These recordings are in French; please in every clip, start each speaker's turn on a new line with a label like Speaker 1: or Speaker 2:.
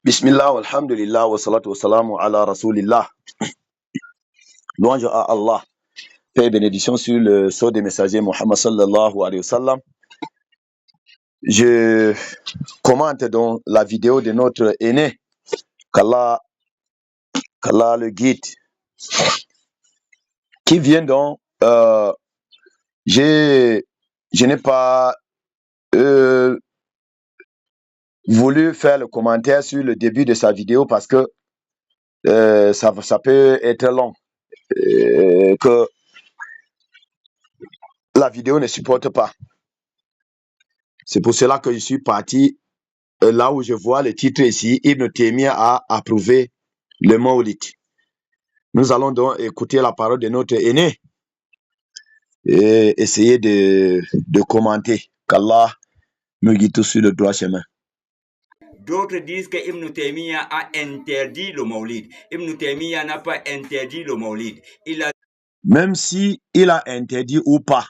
Speaker 1: Bismillah, alhamdulillah, wa salatu wa salamu ala rasulillah. Louange à Allah. Paix et bénédiction sur le sceau des messagers Muhammad sallallahu alayhi wa sallam. Je commente donc la vidéo de notre aîné, qu'Allah le guide, qui vient donc, je n'ai pas voulu faire le commentaire sur le début de sa vidéo parce que ça peut être long, que la vidéo ne supporte pas. C'est pour cela que je suis parti là où je vois le titre ici, Ibn Taymiyyah a approuvé le Maulid. Nous allons donc écouter la parole de notre aîné et essayer de commenter. Qu'Allah nous guide tous sur le droit chemin.
Speaker 2: D'autres disent que Ibn Taymiyyah a interdit le Maulid. Ibn Taymiyyah n'a pas interdit le Maulid.
Speaker 1: Même si il a interdit ou pas,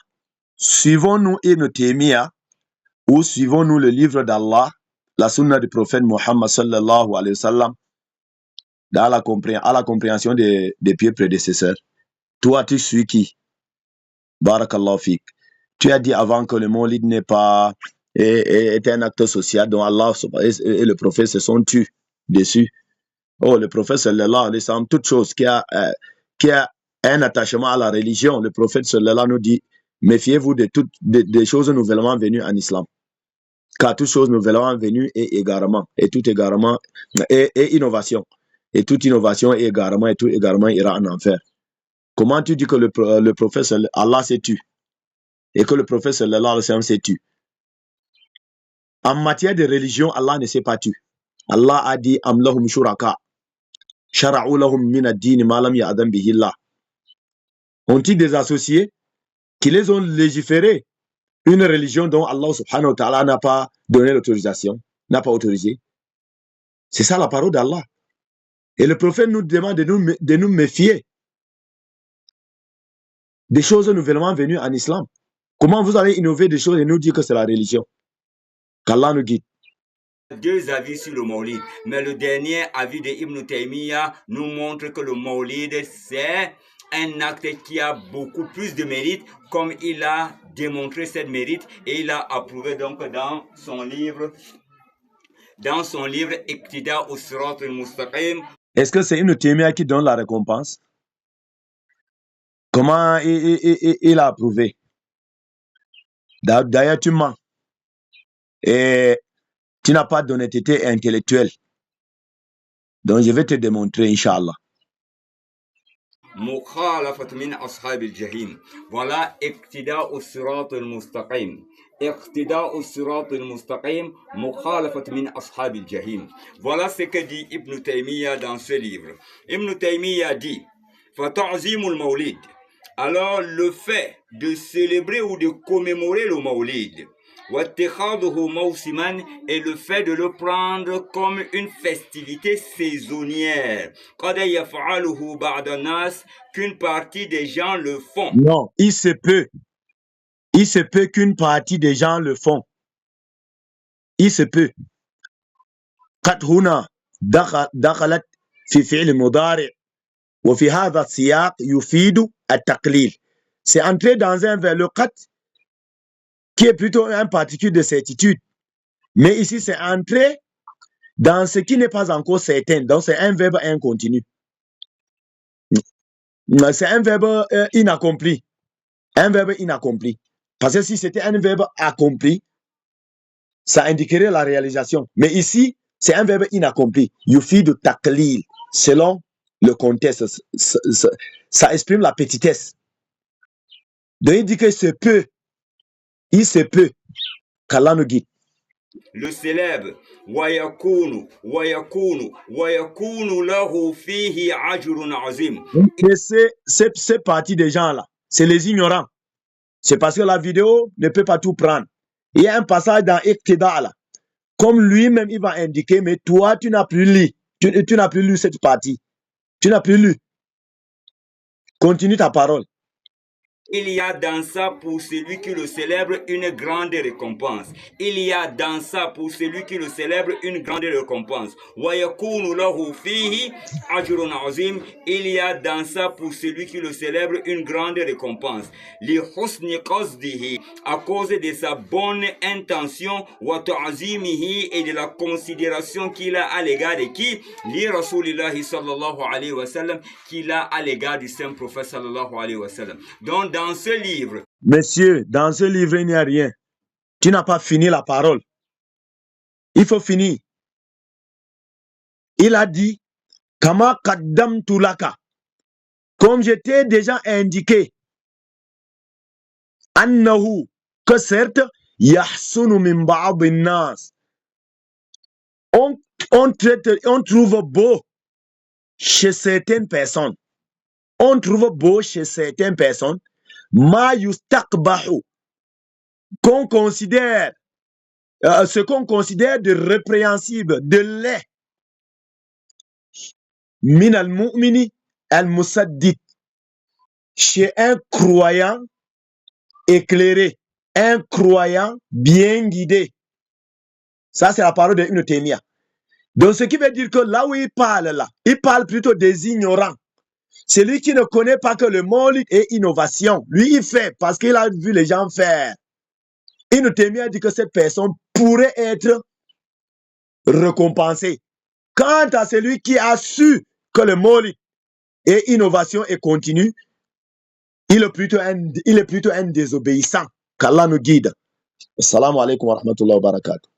Speaker 1: suivons-nous Ibn Taymiyyah ou suivons-nous le livre d'Allah, la sunna du prophète Muhammad sallallahu alayhi wa sallam, à la compréhension des pieux prédécesseurs. Toi, tu suis qui? Barakallahu fik. Tu as dit avant que le Maulid n'est pas est un acte social dont Allah et le prophète se sont tus dessus. Oh, le prophète sallallahu alayhi wa sallam, toute chose qui a un attachement à la religion, le prophète sallallahu nous dit, méfiez-vous de toutes des choses nouvellement venues en islam. Car toute chose nouvellement venue est égarement, et tout égarement est innovation. Et toute innovation est égarement, et tout égarement ira en enfer. Comment tu dis que le prophète, Allah s'est tu et que le prophète sallallahu alayhi wa sallam s'est tu? En matière de religion, Allah ne s'est pas tu. Allah a dit Am lahum shuraka shara'u lahum min ad-din ma lam ya'dhan bihi Allah. Ont-ils des associés qui les ont légiférés une religion dont Allah subhanahu wa ta'ala n'a pas donné l'autorisation, n'a pas autorisé? C'est ça la parole d'Allah. Et le prophète nous demande de nous méfier des choses nouvellement venues en islam. Comment vous allez innover des choses et nous dire que c'est la religion? Qu'Allah nous guide.
Speaker 2: Deux avis sur le Maulid, mais le dernier avis de Ibn Taymiyyah nous montre que le Maulid, c'est un acte qui a beaucoup plus de mérite, comme il a démontré cette mérite, et il a approuvé donc dans son livre Iqtida Usrat al-Mustaqim.
Speaker 1: Est-ce que c'est Ibn Taymiyyah qui donne la récompense? Comment il a approuvé? D'ailleurs, tu mens. Et tu n'as pas d'honnêteté intellectuelle. Donc, je vais te démontrer, Inch'Allah.
Speaker 2: مخالفة من أصحاب الجحيم. Voilà اقتداء الصراط المستقيم. اقتداء الصراط المستقيم مخالفة من أصحاب الجحيم. Voilà ce que dit Ibn Taymiyyah dans ce livre. Ibn Taymiyyah dit فتعظيم المولد. Alors le fait de célébrer ou de commémorer le Maulid, et le fait de le prendre comme une festivité saisonnière, qu'une partie des gens le font.
Speaker 1: Non, il se peut qu'une partie des gens le font. Il se peut. قد هنا دخلت في فعل مضارع وفي هذا السياق يفيد التقليل. C'est entrer dans un verbe, le qat, qui est plutôt un particule de certitude. Mais ici, c'est entrer dans ce qui n'est pas encore certain. Donc, c'est un verbe incontinu. C'est un verbe inaccompli. Un verbe inaccompli. Parce que si c'était un verbe accompli, ça indiquerait la réalisation. Mais ici, c'est un verbe inaccompli. Yufidu taklil. Selon le contexte, ça exprime la petitesse. Donc, il dit que il se peut qu'Allah nous guide.
Speaker 2: Le célèbre ويكون له فيه أجر عظيم.
Speaker 1: Et ces parties des gens-là, c'est les ignorants. C'est parce que la vidéo ne peut pas tout prendre. Il y a un passage dans Iqtida là. Comme lui-même, il va indiquer, mais toi, tu n'as plus lu. Tu n'as plus lu cette partie. Tu n'as plus lu. Continue ta parole.
Speaker 2: Il y a dans ça pour celui qui le célèbre une grande récompense. Il y a dans ça pour celui qui le célèbre une grande récompense. وَيَكُونُ لَهُ فِيهِ أَجْرٌ عَظِيمٌ. Il y a dans ça pour celui qui le célèbre une grande récompense. لِحُسْنِ قَصْدِهِ, à cause de sa bonne intention, وَتَعْظِيمِهِ, et de la considération qu'il a à l'égard de qui? Li Rasulillahi sallallahu alayhi wa sallam, qu'il a à l'égard du saint prophète sallallahu alayhi wa sallam. Donc dans ce livre,
Speaker 1: Monsieur, dans ce livre, il n'y a rien. Tu n'as pas fini la parole. Il faut finir. Il a dit, Kama qaddamtu laka, comme je t'ai déjà indiqué, annahu, que certes, yahsunu min ba'd nas, on trouve beau chez certaines personnes. On trouve beau chez certaines personnes, ma yustaqbahu, qu'on considère, ce qu'on considère de répréhensible, de laid, min al-mu'mini al-musaddid, chez un croyant éclairé, un croyant bien guidé. Ça, c'est la parole de Ibn Taymiyyah. Donc, ce qui veut dire que là où il parle plutôt des ignorants. Celui qui ne connaît pas que le Maulid est innovation. Lui, il fait parce qu'il a vu les gens faire. Ibn Taymiyyah dit que cette personne pourrait être récompensée. Quant à celui qui a su que le Maulid est innovation et continue, il est plutôt un désobéissant. Qu'Allah nous guide. Assalamu alaikum wa rahmatullahi wa barakatuh.